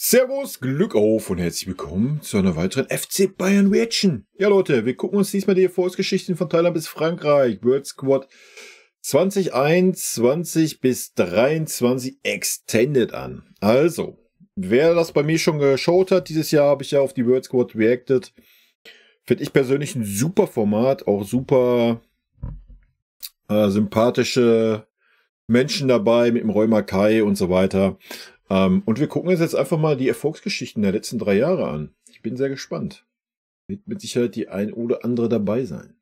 Servus, Glück auf und herzlich willkommen zu einer weiteren FC Bayern Reaction. Ja Leute, wir gucken uns diesmal die Erfolgsgeschichten von Thailand bis Frankreich, World Squad 2021 bis 23 Extended an. Also, wer das bei mir schon geschaut hat, dieses Jahr habe ich ja auf die World Squad reacted. Finde ich persönlich ein super Format, auch super sympathische Menschen dabei mit dem Roy Mackay und so weiter. Und wir gucken uns jetzt einfach mal die Erfolgsgeschichten der letzten 3 Jahre an. Ich bin sehr gespannt. Wird mit Sicherheit die ein oder andere dabei sein.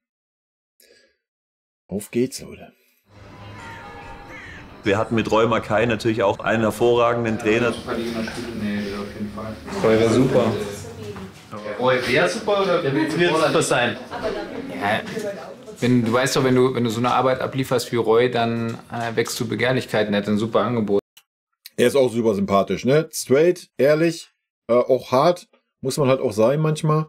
Auf geht's, Leute. Wir hatten mit Roy Mackay natürlich auch einen hervorragenden Trainer. Roy wäre super. Roy wäre super oder wird super sein? Ja. Du weißt doch, wenn du so eine Arbeit ablieferst wie Roy, dann wächst du Begehrlichkeiten. Er hat ein super Angebot. Er ist auch super sympathisch, ne? Straight, ehrlich, auch hart. Muss man halt auch sein manchmal.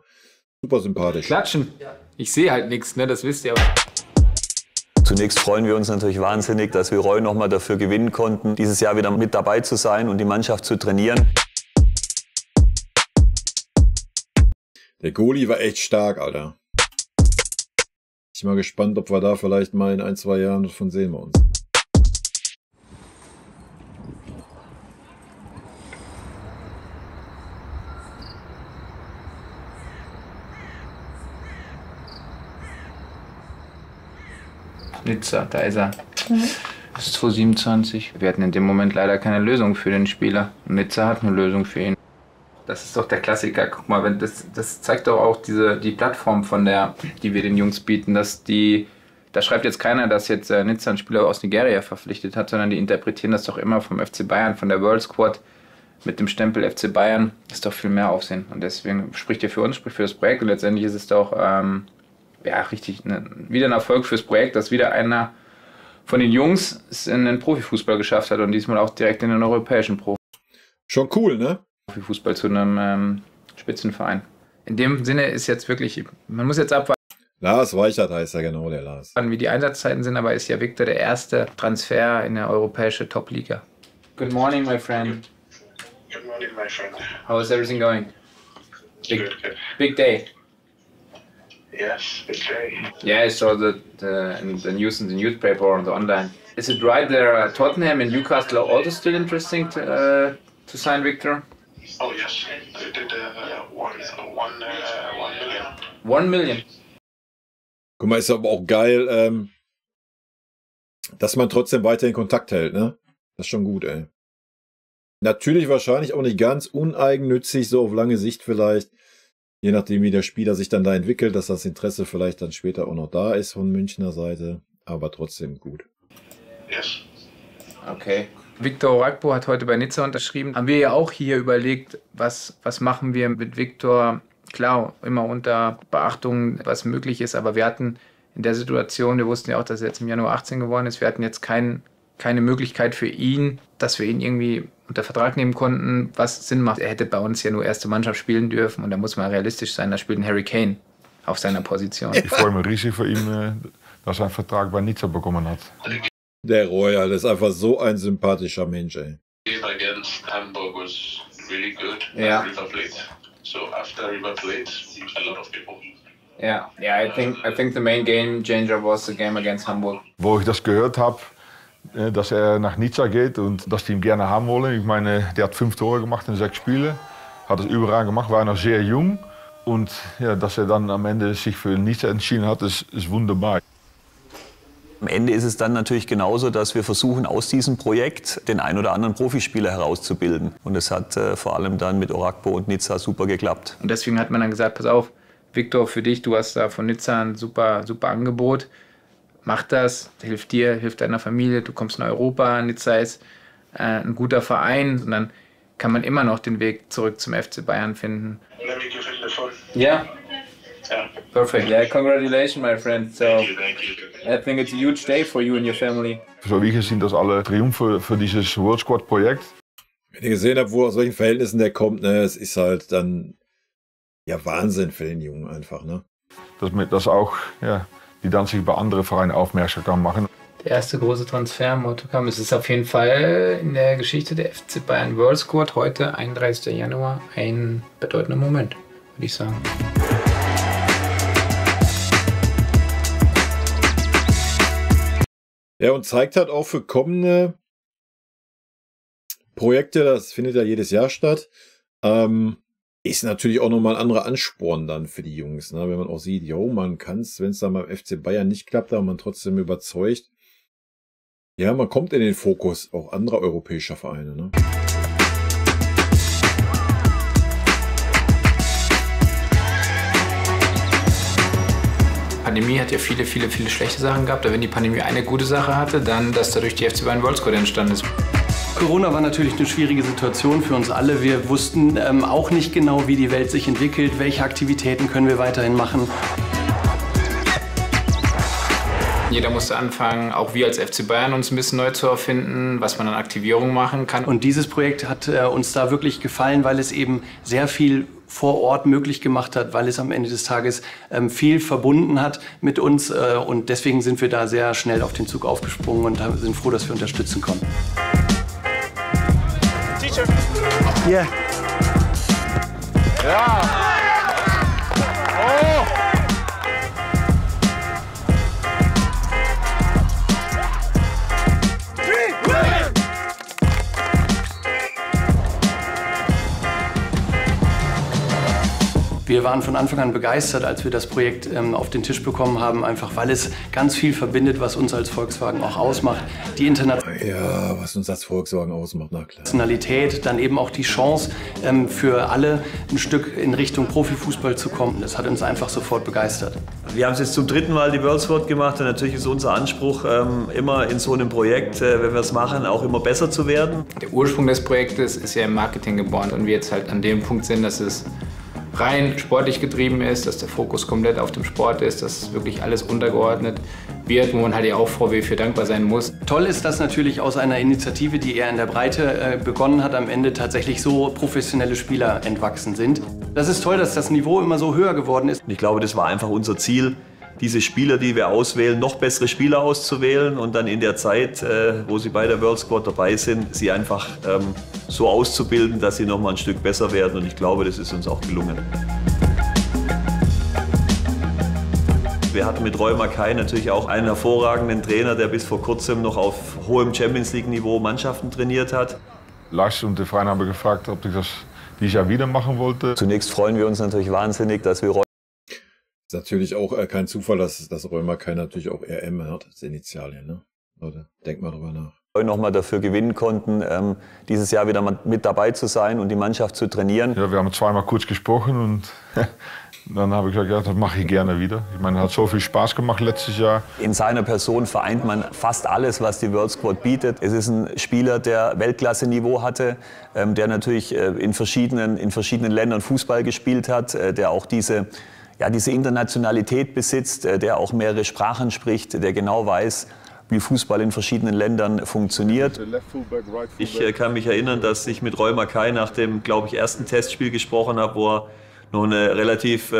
Super sympathisch. Klatschen. Ich sehe halt nichts, ne? Das wisst ihr. Zunächst freuen wir uns natürlich wahnsinnig, dass wir Roy nochmal dafür gewinnen konnten, dieses Jahr wieder mit dabei zu sein und die Mannschaft zu trainieren. Der Goalie war echt stark, Alter. Ich bin mal gespannt, ob wir da vielleicht mal in 1, 2 Jahren davon sehen wir uns. Nizza, da ist er. Das ist 2027. Wir hatten in dem Moment leider keine Lösung für den Spieler. Nizza hat eine Lösung für ihn. Das ist doch der Klassiker. Guck mal, das zeigt doch auch die Plattform, die wir den Jungs bieten. Da schreibt jetzt keiner, dass jetzt Nizza einen Spieler aus Nigeria verpflichtet hat, sondern die interpretieren das doch immer vom FC Bayern, von der World Squad mit dem Stempel FC Bayern. Das ist doch viel mehr Aufsehen. Und deswegen spricht er für uns, spricht für das Projekt. Und letztendlich ist es doch richtig wieder ein Erfolg fürs Projekt, dass wieder einer von den Jungs es in den Profifußball geschafft hat und diesmal auch direkt in den europäischen Schon cool, ne? Profifußball zu einem Spitzenverein. In dem Sinne ist jetzt wirklich, man muss jetzt abwarten. Lars Weichert heißt er genau, der Lars. Wie die Einsatzzeiten sind, aber ist ja Victor der erste Transfer in der europäische Top-Liga. Good morning, my friend. Good morning, my friend. How is everything going? Good. Big day. Yes, big day. Yeah, I saw the news in the newspaper or on the online. Is it right there Tottenham and Newcastle are also still interesting to sign Victor? Oh yes, they did 1 million. 1 million? Guck mal, ist aber auch geil, dass man trotzdem weiter in Kontakt hält, ne? Das ist schon gut, ey. Natürlich wahrscheinlich auch nicht ganz uneigennützig, so auf lange Sicht vielleicht. Je nachdem, wie der Spieler sich dann da entwickelt, dass das Interesse vielleicht dann später auch noch da ist von Münchner Seite. Aber trotzdem gut. Yes. Okay. Victor Orakpo hat heute bei Nizza unterschrieben. Haben wir ja auch hier überlegt, was machen wir mit Victor? Klar, immer unter Beachtung, was möglich ist. Aber wir hatten in der Situation, wir wussten ja auch, dass er jetzt im Januar 18 geworden ist, wir hatten jetzt keine Möglichkeit für ihn, dass wir ihn irgendwie unter Vertrag nehmen konnten, was Sinn macht. Er hätte bei uns ja nur erste Mannschaft spielen dürfen und da muss man realistisch sein, da spielt ein Harry Kane auf seiner Position. Ich freue mich riesig für ihn, dass er einen Vertrag bei Nizza bekommen hat. Der Royal ist einfach so ein sympathischer Mensch, ey. The game against Hamburg was really good. Yeah. River Plate. So after River Plate, a lot of people. Yeah, I think the main game changer was the game against Hamburg. Wo ich das gehört habe, dass er nach Nizza geht und dass die ihn gerne haben wollen. Ich meine, der hat 5 Tore gemacht in 6 Spielen. Hat es überall gemacht, war noch sehr jung. Und ja, dass er dann am Ende sich für Nizza entschieden hat, ist wunderbar. Am Ende ist es dann natürlich genauso, dass wir versuchen, aus diesem Projekt den ein oder anderen Profispieler herauszubilden. Und es hat vor allem dann mit Orakpo und Nizza super geklappt. Und deswegen hat man dann gesagt, pass auf, Victor, für dich, du hast da von Nizza ein super Angebot. Mach das, hilft dir, hilft deiner Familie, du kommst nach Europa, Nizza ist ein guter Verein und dann kann man immer noch den Weg zurück zum FC Bayern finden. Let me give him the phone. Yeah, Yeah. perfect. Yeah, congratulations, my friend. So, Thank you. I think it's a huge day for you and your family. Für mich sind das alle Triumphe für dieses World Squad Projekt. Wenn ihr gesehen habt, aus welchen Verhältnissen der kommt, ne, es ist halt dann ja Wahnsinn für den Jungen einfach, ne? Dass auch, ja, die dann sich bei anderen Vereinen aufmerksam machen. der erste große Transfer im Autocamp. Es ist auf jeden Fall in der Geschichte der FC Bayern World Squad heute, 31. Januar, ein bedeutender Moment, würde ich sagen. Ja, und zeigt halt auch für kommende Projekte, das findet ja jedes Jahr statt, ist natürlich auch nochmal ein anderer Ansporn dann für die Jungs, ne? Wenn man auch sieht, jo, man kann es, wenn es dann beim FC Bayern nicht klappt, aber man trotzdem überzeugt. Ja, man kommt in den Fokus auch anderer europäischer Vereine, ne? Die Pandemie hat ja viele schlechte Sachen gehabt, aber wenn die Pandemie eine gute Sache hatte, dann, dass dadurch die FC Bayern World Squad entstanden ist. Corona war natürlich eine schwierige Situation für uns alle. Wir wussten auch nicht genau, wie die Welt sich entwickelt, welche Aktivitäten können wir weiterhin machen. Jeder musste anfangen, auch wir als FC Bayern, uns ein bisschen neu zu erfinden, was man an Aktivierungen machen kann. Und dieses Projekt hat uns da wirklich gefallen, weil es eben sehr viel vor Ort möglich gemacht hat, weil es am Ende des Tages viel verbunden hat mit uns. Und deswegen sind wir da sehr schnell auf den Zug aufgesprungen und sind froh, dass wir unterstützen konnten. T-Shirt. Yeah. Ja! Oh! Wir waren von Anfang an begeistert, als wir das Projekt auf den Tisch bekommen haben, einfach weil es ganz viel verbindet, was uns als Volkswagen auch ausmacht. Die Ja, was uns als Volkswagen ausmacht, na klar. Internationalität, dann eben auch die Chance für alle ein Stück in Richtung Profifußball zu kommen. Das hat uns einfach sofort begeistert. Wir haben es jetzt zum 3. Mal die World Squad gemacht und natürlich ist unser Anspruch, immer in so einem Projekt, wenn wir es machen, auch immer besser zu werden. Der Ursprung des Projektes ist ja im Marketing geboren und wir jetzt halt an dem Punkt sind, dass es rein sportlich getrieben ist, dass der Fokus komplett auf dem Sport ist, dass wirklich alles untergeordnet wird, wo man halt ja auch VW für dankbar sein muss. Toll ist, dass natürlich aus einer Initiative, die eher in der Breite begonnen hat, am Ende tatsächlich so professionelle Spieler entwachsen sind. Das ist toll, dass das Niveau immer so höher geworden ist. Und ich glaube, das war einfach unser Ziel, diese Spieler, die wir auswählen, noch bessere Spieler auszuwählen und dann in der Zeit, wo sie bei der World Squad dabei sind, sie einfach so auszubilden, dass sie noch mal ein Stück besser werden. Und ich glaube, das ist uns auch gelungen. Wir hatten mit Roy Mackay natürlich auch einen hervorragenden Trainer, der bis vor kurzem noch auf hohem Champions-League-Niveau Mannschaften trainiert hat. Lars und der Verein haben gefragt, ob ich das dieses Jahr wieder machen wollte. Zunächst freuen wir uns natürlich wahnsinnig, dass wir Roy Ist natürlich auch kein Zufall, dass Roy Mackay natürlich auch RM hat, als Initialien, ne? Leute, denkt mal drüber nach. noch mal dafür gewinnen konnten, dieses Jahr wieder mit dabei zu sein und die Mannschaft zu trainieren. Ja, wir haben zweimal kurz gesprochen und dann habe ich gesagt, ja, das mache ich gerne wieder. Ich meine, es hat so viel Spaß gemacht letztes Jahr. In seiner Person vereint man fast alles, was die World Squad bietet. Es ist ein Spieler, der Weltklasse-Niveau hatte, der natürlich in verschiedenen Ländern Fußball gespielt hat, der auch diese Internationalität besitzt, der auch mehrere Sprachen spricht, der genau weiß, wie Fußball in verschiedenen Ländern funktioniert. Ich kann mich erinnern, dass ich mit Roy Mackay nach dem, glaube ich, ersten Testspiel gesprochen habe, wo er noch eine relativ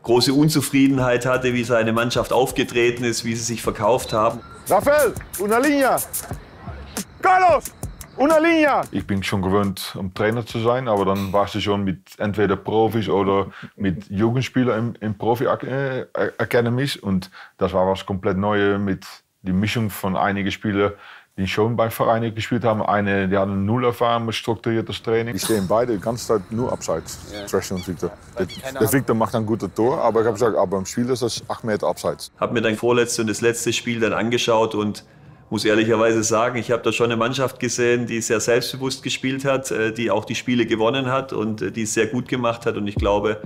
große Unzufriedenheit hatte, wie seine Mannschaft aufgetreten ist, wie sie sich verkauft haben. Rafael, una linea! Carlos, una linea! Ich bin schon gewöhnt, um Trainer zu sein, aber dann warst du schon mit entweder Profis oder mit Jugendspielern in Profi-Academies. Und das war was komplett Neues mit die Mischung von einigen Spielern, die schon bei Vereinen gespielt haben. Eine, die hatten null Erfahrung mit strukturiertes Training. Die stehen beide die ganze Zeit nur abseits, Trash und Victor. Der Victor macht ein gutes Tor, aber ich habe gesagt, aber im Spiel ist das 8 Meter abseits. Ich habe mir dann vorletzte und das letzte Spiel dann angeschaut und muss ehrlicherweise sagen, ich habe da schon eine Mannschaft gesehen, die sehr selbstbewusst gespielt hat, die auch die Spiele gewonnen hat und die es sehr gut gemacht hat. Und ich glaube,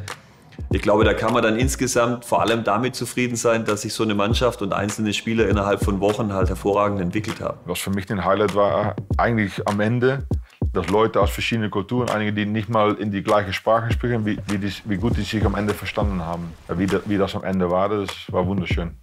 da kann man dann insgesamt vor allem damit zufrieden sein, dass sich so eine Mannschaft und einzelne Spieler innerhalb von Wochen halt hervorragend entwickelt haben. Was für mich ein Highlight war, eigentlich am Ende, dass Leute aus verschiedenen Kulturen, einige, die nicht mal in die gleiche Sprache sprechen, wie gut die sich am Ende verstanden haben. Wie das am Ende war, das war wunderschön.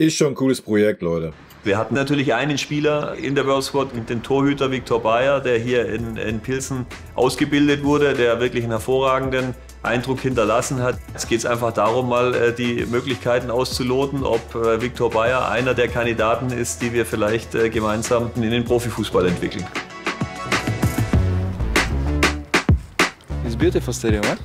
Ist schon ein cooles Projekt, Leute. Wir hatten natürlich einen Spieler in der World Squad, den Torhüter Viktor Bayer, der hier in Pilsen ausgebildet wurde, der wirklich einen hervorragenden Eindruck hinterlassen hat. Jetzt geht es einfach darum, mal die Möglichkeiten auszuloten, ob Viktor Bayer einer der Kandidaten ist, die wir vielleicht gemeinsam in den Profifußball entwickeln. It's a beautiful stadium, right?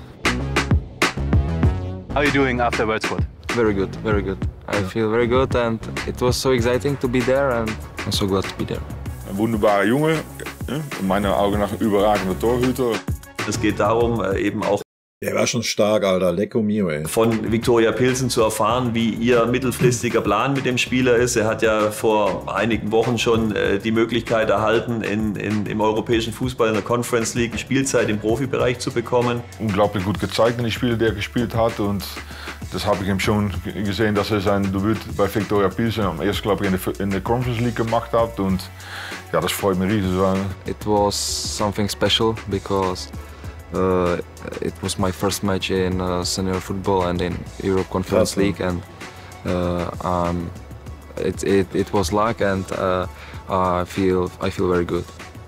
How are you doing after World Squad? Very good, very good. I feel very good and it was so exciting to be there and I'm so glad to be there. Ein wunderbarer Junge, in meinen Augen nach ein überragender Torhüter. Es geht darum, eben auch Der war schon stark, Alter. Lecco mio, ey. von Viktoria Pilsen zu erfahren, wie ihr mittelfristiger Plan mit dem Spieler ist. Er hat ja vor einigen Wochen schon die Möglichkeit erhalten, im europäischen Fußball in der Conference League Spielzeit im Profibereich zu bekommen. Unglaublich gut gezeigt in die Spiele, die er gespielt hat. Und das habe ich ihm schon gesehen, dass er sein Debüt bei Viktoria Pilsen am ersten, glaube ich, in der Conference League gemacht hat. Und ja, das freut mich riesig. It was something special because it was my first match in senior football and in Europe Conference League and it was luck and I feel very good.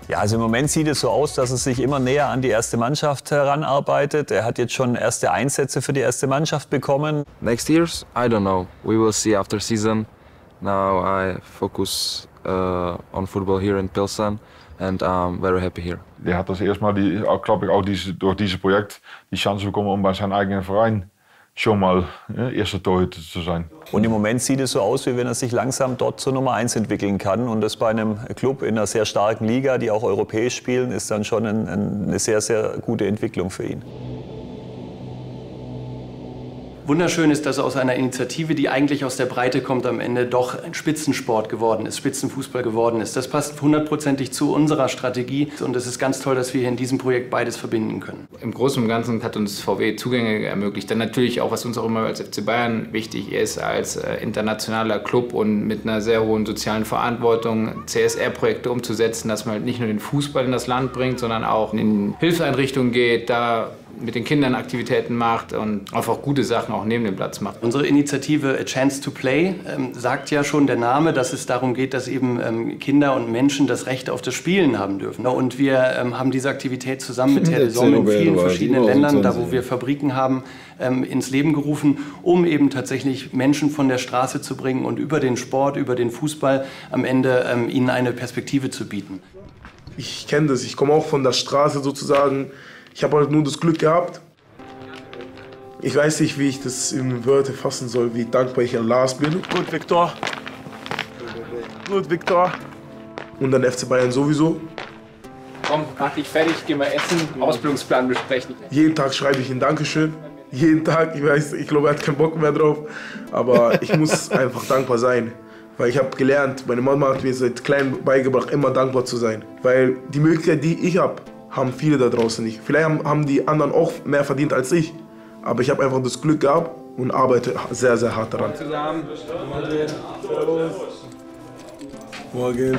Ja, also im Moment sieht es so aus, dass er sich immer näher an die erste Mannschaft heranarbeitet. Er hat jetzt schon erste Einsätze für die erste Mannschaft bekommen. Next years, I don't know. We will see after season. Now I focus on football here in Pilsen and I'm very happy here. Der hat das erstmal, glaube ich, auch durch dieses Projekt die Chance bekommen, um bei seinem eigenen Verein schon mal erster Torhüter zu sein. Und im Moment sieht es so aus, wie wenn er sich langsam dort zur Nummer 1 entwickeln kann. Und das bei einem Club in einer sehr starken Liga, die auch europäisch spielen, ist dann schon eine sehr, sehr gute Entwicklung für ihn. Wunderschön ist, dass aus einer Initiative, die eigentlich aus der Breite kommt, am Ende doch ein Spitzensport geworden ist, Spitzenfußball geworden ist. Das passt hundertprozentig zu unserer Strategie und es ist ganz toll, dass wir hier in diesem Projekt beides verbinden können. Im Großen und Ganzen hat uns VW Zugänge ermöglicht. Dann natürlich auch, was uns auch immer als FC Bayern wichtig ist, als internationaler Club und mit einer sehr hohen sozialen Verantwortung, CSR-Projekte umzusetzen, dass man halt nicht nur den Fußball in das Land bringt, sondern auch in Hilfseinrichtungen geht, da mit den Kindern Aktivitäten macht und einfach gute Sachen auch neben dem Platz macht. Unsere Initiative A Chance to Play sagt ja schon der Name, dass es darum geht, dass eben Kinder und Menschen das Recht auf das Spielen haben dürfen. Und wir haben diese Aktivität zusammen mit Telesom in vielen verschiedenen Ländern, da wo wir Fabriken haben, ins Leben gerufen, um eben tatsächlich Menschen von der Straße zu bringen und über den Sport, über den Fußball am Ende ihnen eine Perspektive zu bieten. Ich kenne das, ich komme auch von der Straße sozusagen. Ich habe halt nur das Glück gehabt. Ich weiß nicht, wie ich das in Wörter fassen soll, wie dankbar ich an Lars bin. Gut, Viktor. Gut, Viktor. Und dann FC Bayern sowieso. Komm, mach dich fertig, geh mal essen, Ausbildungsplan besprechen. Jeden Tag schreibe ich ihm Dankeschön. Jeden Tag, ich glaube, er hat keinen Bock mehr drauf. Aber ich muss einfach dankbar sein. Weil ich habe gelernt, meine Mama hat mir seit klein beigebracht, immer dankbar zu sein. Weil die Möglichkeit, die ich habe, haben viele da draußen nicht. Vielleicht haben die anderen auch mehr verdient als ich. Aber ich habe einfach das Glück gehabt und arbeite sehr, sehr hart daran. Zusammen. Morgen.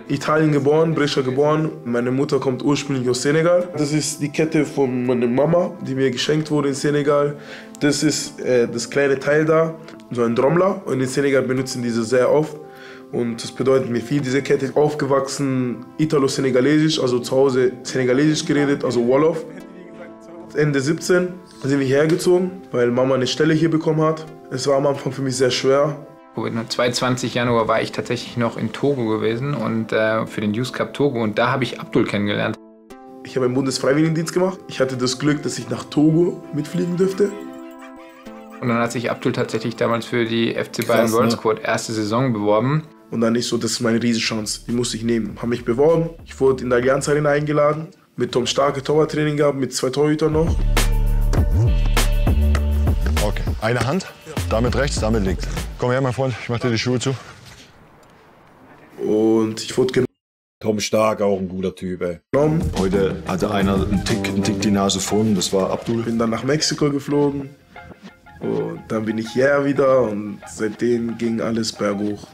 Italien geboren, Brescia geboren. Meine Mutter kommt ursprünglich aus Senegal. Das ist die Kette von meiner Mama, die mir geschenkt wurde in Senegal. Das ist das kleine Teil da, so ein Trommler. Und in Senegal benutzen diese sehr oft. Und das bedeutet mir viel, diese Kette. Aufgewachsen Italo-Senegalesisch, also zu Hause Senegalesisch geredet, also Wolof. Ende 17 sind wir hierher gezogen, weil Mama eine Stelle hier bekommen hat. Es war am Anfang für mich sehr schwer. Am 22. Januar war ich tatsächlich noch in Togo gewesen und für den Youth Cup Togo und da habe ich Abdul kennengelernt. Ich habe einen Bundesfreiwilligendienst gemacht. Ich hatte das Glück, dass ich nach Togo mitfliegen durfte. Und dann hat sich Abdul tatsächlich damals für die FC Bayern World Squad erste Saison beworben. Und dann ist so, das ist meine Riesenchance, die muss ich nehmen. Habe mich beworben, ich wurde in der Allianz Arena eingeladen, mit Tom Starke Torwarttraining gehabt, mit 2 Torhütern noch. Okay, eine Hand, damit rechts, damit links. Komm her, mein Freund, ich mach dir die Schuhe zu. Und ich wurde Tom Stark, auch ein guter Typ, ey. genommen. Heute hatte einer einen Tick die Nase vorn, das war Abdul. Bin dann nach Mexiko geflogen. Und dann bin ich hierher wieder und seitdem ging alles berghoch.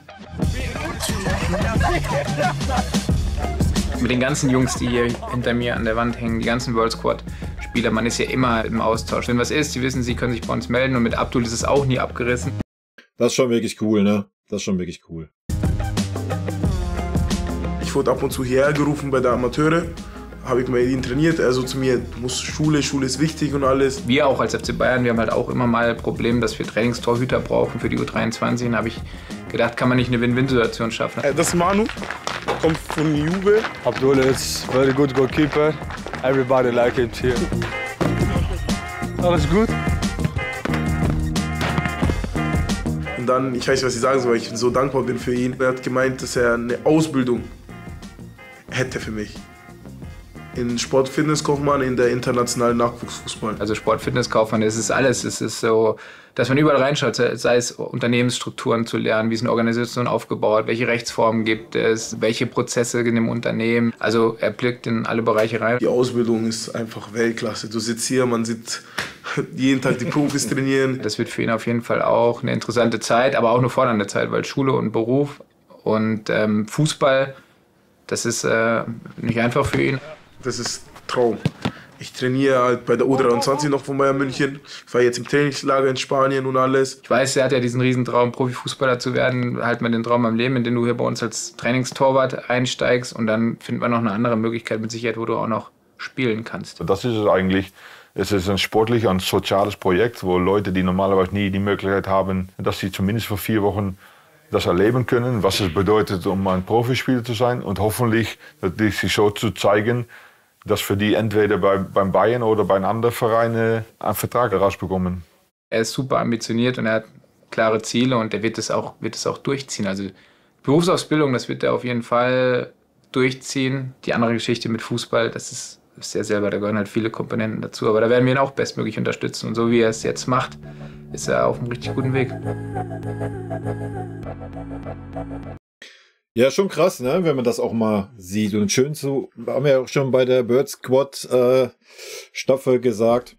Mit den ganzen Jungs, die hier hinter mir an der Wand hängen, die ganzen World Squad Spieler, man ist ja immer im Austausch. Wenn was ist, sie wissen, sie können sich bei uns melden und mit Abdul ist es auch nie abgerissen. Das ist schon wirklich cool, ne? Das ist schon wirklich cool. Ich wurde ab und zu hierher gerufen bei der Amateure. Habe ich mit ihm trainiert, also zu mir, du musst Schule ist wichtig und alles. Wir auch als FC Bayern, wir haben halt auch immer mal Problem, dass wir Trainingstorhüter brauchen für die U23. Und da habe ich gedacht, kann man nicht eine Win-Win-Situation schaffen. Das ist Manu, kommt von Juve. Abdul is very good goalkeeper. Everybody like him here. Alles gut? Und dann, ich weiß nicht, was ich sagen soll, weil ich so dankbar bin für ihn. Er hat gemeint, dass er eine Ausbildung hätte für mich. In Sport-Fitness-Kaufmann in der internationalen Nachwuchsfußball. Also Sport-Fitness-Kaufmann, das ist alles. Es ist so, dass man überall reinschaut, sei es Unternehmensstrukturen zu lernen, wie ist eine Organisation aufgebaut, welche Rechtsformen gibt es, welche Prozesse in dem Unternehmen. Also er blickt in alle Bereiche rein. Die Ausbildung ist einfach Weltklasse. Du sitzt hier, man sieht jeden Tag die Profis trainieren. Das wird für ihn auf jeden Fall auch eine interessante Zeit, aber auch eine fordernde Zeit, weil Schule und Beruf und Fußball, das ist nicht einfach für ihn. Das ist Traum. Ich trainiere halt bei der U23 noch von Bayern München. Ich war jetzt im Trainingslager in Spanien und alles. Ich weiß, er hat ja diesen Riesentraum, Profifußballer zu werden. Halt mal den Traum am Leben, in den du hier bei uns als Trainingstorwart einsteigst. Und dann findet man noch eine andere Möglichkeit mit Sicherheit, wo du auch noch spielen kannst. Das ist es eigentlich. Es ist ein sportlich, ein soziales Projekt, wo Leute, die normalerweise nie die Möglichkeit haben, dass sie zumindest für 4 Wochen das erleben können, was es bedeutet, um ein Profispieler zu sein. Und hoffentlich sich so zu zeigen, dass für die entweder beim Bayern oder bei einem anderen Verein einen Vertrag herausbekommen. Er ist super ambitioniert und er hat klare Ziele und er wird es auch durchziehen. Also Berufsausbildung, das wird er auf jeden Fall durchziehen. Die andere Geschichte mit Fußball, das ist er selber, da gehören halt viele Komponenten dazu. Aber da werden wir ihn auch bestmöglich unterstützen. Und so wie er es jetzt macht, ist er auf einem richtig guten Weg. Ja, schon krass, ne? Wenn man das auch mal sieht. Und schön zu, haben wir ja auch schon bei der Bird Squad Staffel gesagt,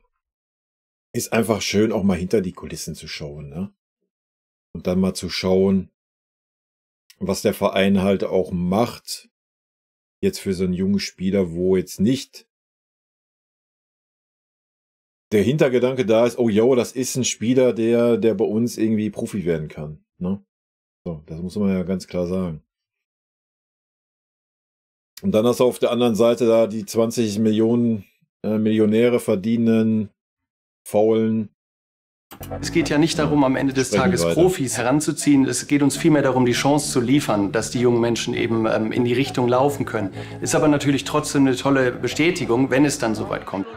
ist einfach schön, auch mal hinter die Kulissen zu schauen, ne? Und dann mal zu schauen, was der Verein halt auch macht, jetzt für so einen jungen Spieler, wo jetzt nicht der Hintergedanke da ist, oh yo, das ist ein Spieler, der bei uns irgendwie Profi werden kann, ne? So, das muss man ja ganz klar sagen. Und dann hast du auf der anderen Seite da die 20 Millionen Millionäre verdienenden, faulen. Es geht ja nicht darum, am Ende des Tages Profis heranzuziehen. Es geht uns vielmehr darum, die Chance zu liefern, dass die jungen Menschen eben in die Richtung laufen können. Ist aber natürlich trotzdem eine tolle Bestätigung, wenn es dann soweit kommt.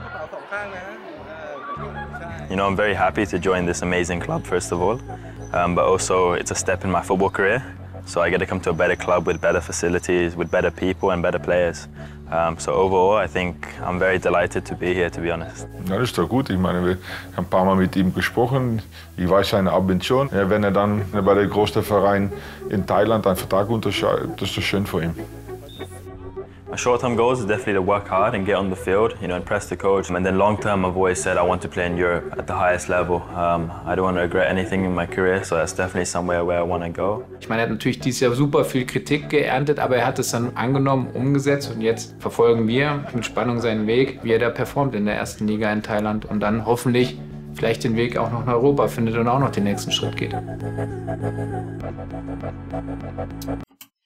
You know, I'm very happy to join this amazing club, first of all. But also, it's a step in my football career. So I get to come to a better club with better facilities, with better people and better players. So overall, I think I'm very delighted to be here, to be honest. Ja, das ist doch gut. Ich meine, wir haben ein paar Mal mit ihm gesprochen. Ich weiß seine Ambition. Ja, wenn dann bei der größten Verein in Thailand einen Vertrag unterschreibt, das ist doch schön für ihn. My short-term goals is definitely to work hard and get on the field, you know, impress the coach. And then long-term, I've always said I want to play in Europe at the highest level. I don't want to regret anything in my career, so that's definitely somewhere where I want to go. Ich meine, er hat natürlich dieses Jahr super viel Kritik geerntet, aber er hat es dann angenommen, umgesetzt und jetzt verfolgen wir mit Spannung seinen Weg, wie er da performt in der ersten Liga in Thailand und dann hoffentlich vielleicht den Weg auch noch nach Europa findet und auch noch den nächsten Schritt geht.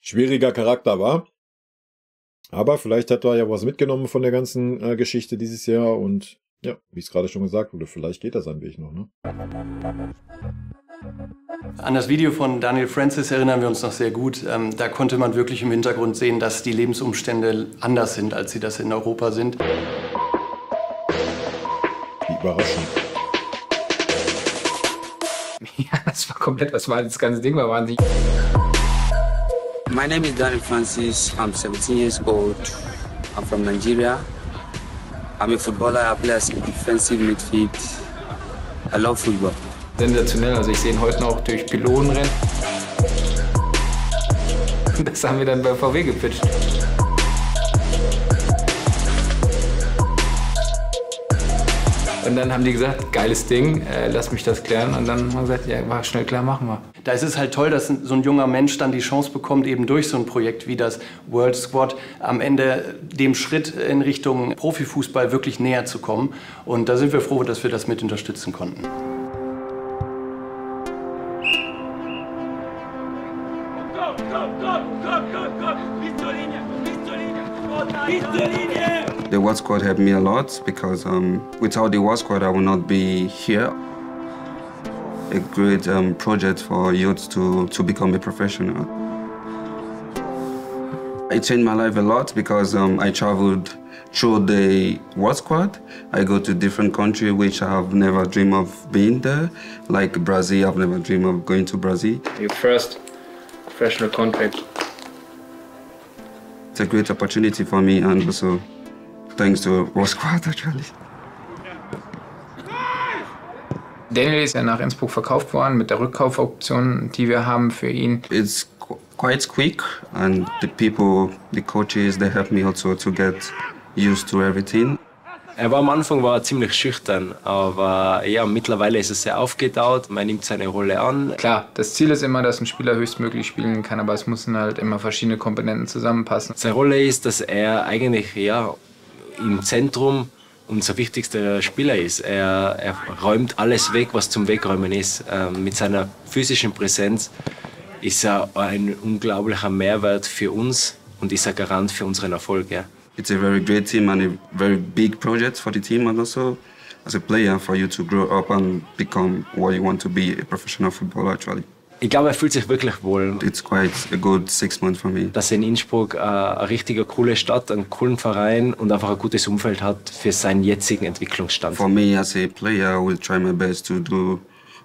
Schwieriger Charakter, war. Aber vielleicht hat er ja was mitgenommen von der ganzen Geschichte dieses Jahr und ja, wie es gerade schon gesagt wurde, vielleicht geht er seinen Weg noch, ne? An das Video von Daniel Francis erinnern wir uns noch sehr gut. Da konnte man wirklich im Hintergrund sehen, dass die Lebensumstände anders sind, als sie das in Europa sind. Wie überraschend. Ja, das war komplett, das ganze Ding war wahnsinnig. My name is Daniel Francis. I'm 17 years old. I'm from Nigeria. I'm a footballer. I play as a defensive midfield. I love football. Sensationell. Also ich sehe ihn heute noch durch Pylonen rennen. Das haben wir dann bei VW gepitcht. Und dann haben die gesagt, geiles Ding, lass mich das klären. Und dann haben wir gesagt, ja, war schnell klar, machen wir. Da ist es halt toll, dass so ein junger Mensch dann die Chance bekommt, eben durch so ein Projekt wie das World Squad am Ende dem Schritt in Richtung Profifußball wirklich näher zu kommen. Und da sind wir froh, dass wir das mit unterstützen konnten. The World Squad helped me a lot because without the World Squad I would not be here. A great project for youth to become a professional. It changed my life a lot because I traveled through the World Squad. I go to different countries which I have never dreamed of being there. Like Brazil, I've never dreamed of going to Brazil. Your first professional contract. It's a great opportunity for me and also thanks to World Squad actually. Daniel ist ja nach Innsbruck verkauft worden mit der Rückkaufoption, die wir haben für ihn. It's quite quick and the people, the coaches, they help me also to get used to everything. Am Anfang war er ziemlich schüchtern, aber ja, mittlerweile ist er sehr aufgetaut, man nimmt seine Rolle an. Klar, das Ziel ist immer, dass ein Spieler höchstmöglich spielen kann, aber es müssen halt immer verschiedene Komponenten zusammenpassen. Seine Rolle ist, dass er eigentlich ja, im Zentrum unser wichtigster Spieler ist. Er räumt alles weg, was zum Wegräumen ist. Mit seiner physischen Präsenz ist er ein unglaublicher Mehrwert für uns und ist ein Garant für unseren Erfolg. Ja. It's a very great team and a very big project for the team and also as a player for you to grow up and become what you want to be, a professional footballer actually. Ich glaube, er fühlt sich wirklich wohl. It's quite a good 6 months for me. Dass er in Innsbruck eine richtige coole Stadt, einen coolen Verein und einfach ein gutes Umfeld hat für seinen jetzigen Entwicklungsstand. For me as a player, I will try my best to do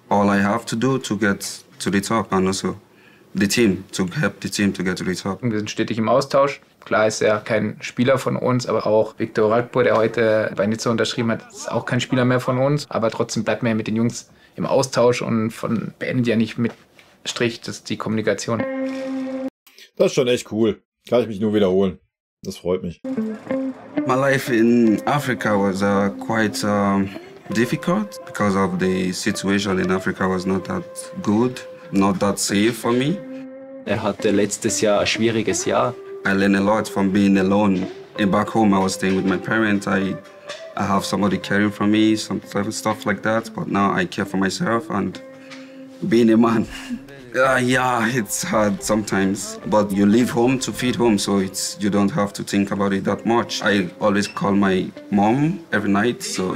all I have to do to get to the top and also the team, to help the team to get to the top. Wir sind stetig im Austausch. Klar ist er kein Spieler von uns, aber auch Victor Rakpo, der heute bei Nizza unterschrieben hat, ist auch kein Spieler mehr von uns. Aber trotzdem bleibt man ja mit den Jungs im Austausch und beendet ja nicht mit Strich, das ist die Kommunikation. Das ist schon echt cool. Kann ich mich nur wiederholen. Das freut mich. My life in Africa was quite difficult because of the situation in Africa was not that good, not that safe for me. Er hatte letztes Jahr ein schwieriges Jahr. I learned a lot from being alone. And back home I was staying with my parents. I have somebody caring for me, some stuff like that. But now I care for myself and being a man. Yeah, it's hard sometimes, but you leave home to feed home, so you don't have to think about it that much. I always call my mom every night, so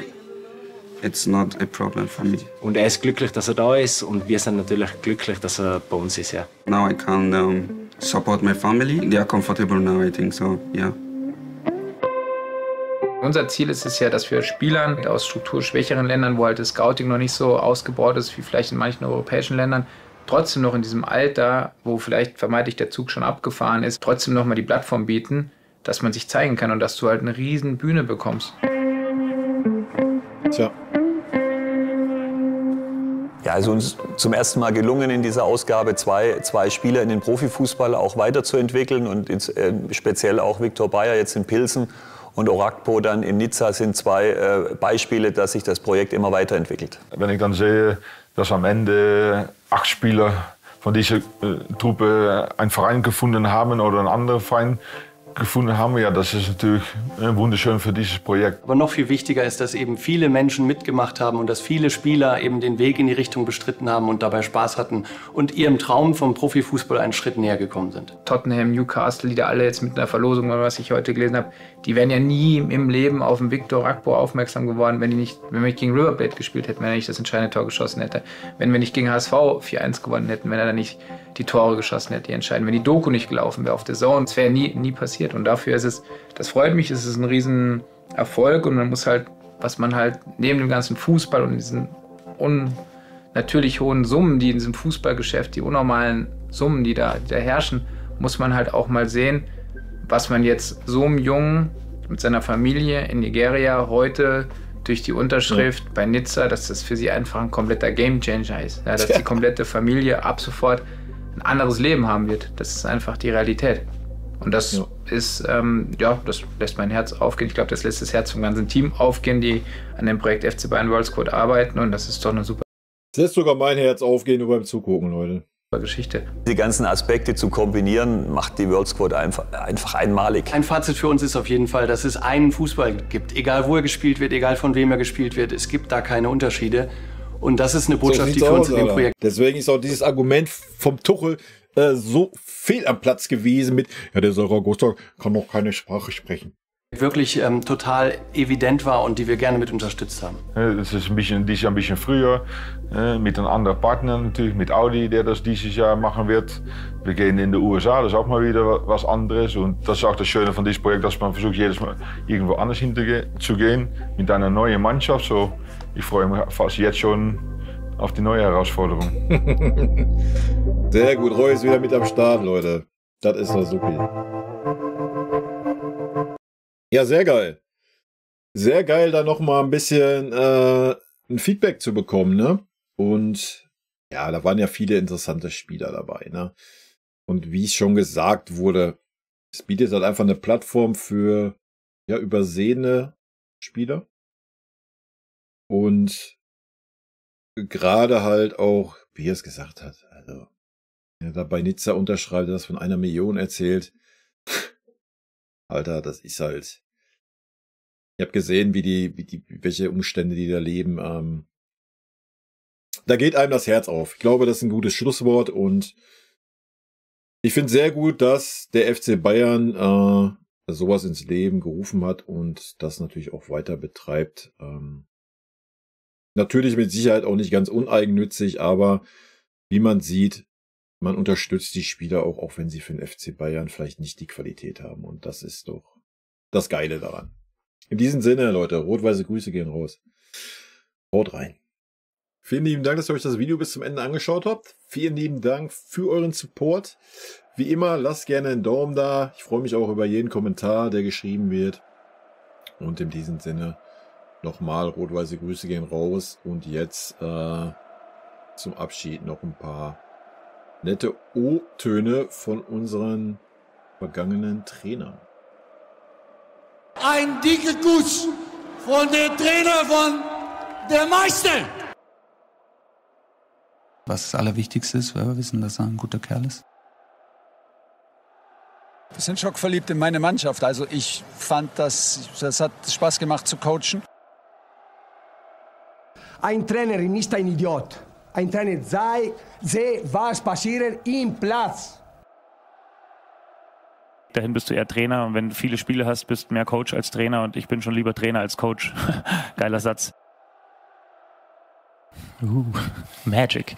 it's not a problem for me. Und er ist glücklich, dass er da ist, und wir sind natürlich glücklich, dass er bei uns ist, ja. Now I can support my family. They are comfortable now, I think, so yeah. Unser Ziel ist es ja, dass wir Spielern aus strukturschwächeren Ländern, wo halt das Scouting noch nicht so ausgebaut ist wie vielleicht in manchen europäischen Ländern, trotzdem noch in diesem Alter, wo vielleicht vermeintlich der Zug schon abgefahren ist, trotzdem noch mal die Plattform bieten, dass man sich zeigen kann und dass du halt eine riesen Bühne bekommst. Tja. Ja, also uns zum ersten Mal gelungen, in dieser Ausgabe zwei Spieler in den Profifußball auch weiterzuentwickeln und speziell auch Viktor Bayer jetzt in Pilsen und Orakpo dann in Nizza sind zwei Beispiele, dass sich das Projekt immer weiterentwickelt. Wenn ich dann sehe, dass am Ende 8 Spieler von dieser Truppe einen Verein gefunden haben oder einen anderen Verein gefunden haben, ja, das ist natürlich wunderschön für dieses Projekt. Aber noch viel wichtiger ist, dass eben viele Menschen mitgemacht haben und dass viele Spieler eben den Weg in die Richtung bestritten haben und dabei Spaß hatten und ihrem Traum vom Profifußball einen Schritt näher gekommen sind. Tottenham, Newcastle, die da alle jetzt mit einer Verlosung, was ich heute gelesen habe, die wären ja nie im Leben auf den Viktor Rakpo aufmerksam geworden, wenn wir nicht gegen River Plate gespielt hätten, wenn er nicht das entscheidende Tor geschossen hätte. Wenn wir nicht gegen HSV 4-1 gewonnen hätten, wenn er dann nicht die Tore geschossen hätte, die entscheiden. Wenn die Doku nicht gelaufen wäre auf der Zone, das wäre nie passiert. Und dafür ist es, das freut mich, es ist ein riesen Erfolg und man muss halt, was man halt neben dem ganzen Fußball und diesen unnatürlich hohen Summen, die in diesem Fußballgeschäft, die unnormalen Summen, die da herrschen, muss man halt auch mal sehen, was man jetzt so einem Jungen mit seiner Familie in Nigeria heute durch die Unterschrift bei Nizza, dass das für sie einfach ein kompletter Gamechanger ist. Ja, dass die komplette Familie ab sofort ein anderes Leben haben wird. Das ist einfach die Realität. Und das ist, das lässt mein Herz aufgehen. Ich glaube, das lässt das Herz vom ganzen Team aufgehen, die an dem Projekt FC Bayern World Squad arbeiten, und das ist doch eine super. Das lässt sogar mein Herz aufgehen, nur beim Zugucken, Leute. Geschichte. Die ganzen Aspekte zu kombinieren, macht die World Squad einfach einmalig. Ein Fazit für uns ist auf jeden Fall, dass es einen Fußball gibt. Egal wo er gespielt wird, egal von wem er gespielt wird, es gibt da keine Unterschiede. Und das ist eine Botschaft, die für uns in dem Projekt... Deswegen ist auch dieses Argument vom Tuchel so fehl am Platz gewesen mit, ja, der Saragossa kann noch keine Sprache sprechen. Wirklich total evident war und die wir gerne mit unterstützt haben. Das ist dieses Jahr ein bisschen früher, mit einem anderen Partner natürlich, mit Audi, der das dieses Jahr machen wird. Wir gehen in die USA, das ist auch mal wieder was anderes. Und das ist auch das Schöne von diesem Projekt, dass man versucht, jedes Mal irgendwo anders hinzugehen, mit einer neuen Mannschaft. So, ich freue mich fast jetzt schon auf die neue Herausforderung. Sehr gut, Roy ist wieder mit am Start, Leute. Das ist doch super. Ja, sehr geil. Sehr geil, da nochmal ein bisschen ein Feedback zu bekommen, ne? Und ja, da waren ja viele interessante Spieler dabei, ne? Und wie es schon gesagt wurde, es bietet halt einfach eine Plattform für ja übersehene Spieler. Und gerade halt auch, wie er es gesagt hat, also ja, da bei Nizza unterschreibt, das von 1 Million erzählt. Alter, das ist halt. Ich habe gesehen, welche Umstände die da leben. Da geht einem das Herz auf. Ich glaube, das ist ein gutes Schlusswort und ich finde sehr gut, dass der FC Bayern sowas ins Leben gerufen hat und das natürlich auch weiter betreibt. Natürlich mit Sicherheit auch nicht ganz uneigennützig, aber wie man sieht, man unterstützt die Spieler auch wenn sie für den FC Bayern vielleicht nicht die Qualität haben. Und das ist doch das Geile daran. In diesem Sinne, Leute, rot-weiße Grüße gehen raus. Haut rein. Vielen lieben Dank, dass ihr euch das Video bis zum Ende angeschaut habt. Vielen lieben Dank für euren Support. Wie immer, lasst gerne einen Daumen da. Ich freue mich auch über jeden Kommentar, der geschrieben wird. Und in diesem Sinne nochmal rot-weiße Grüße gehen raus. Und jetzt zum Abschied noch ein paar nette O-Töne von unseren vergangenen Trainern. Ein dicker Kuss von dem Trainer von der Meister. Was das Allerwichtigste ist, weil wir wissen, dass er ein guter Kerl ist. Wir sind schockverliebt in meine Mannschaft. Also ich fand, das hat Spaß gemacht zu coachen. Ein Trainer ist ein Idiot. Ein Trainer sehe, was passiert im Platz. Dahin bist du eher Trainer und wenn du viele Spiele hast, bist du mehr Coach als Trainer und ich bin schon lieber Trainer als Coach. Geiler Satz. Magic.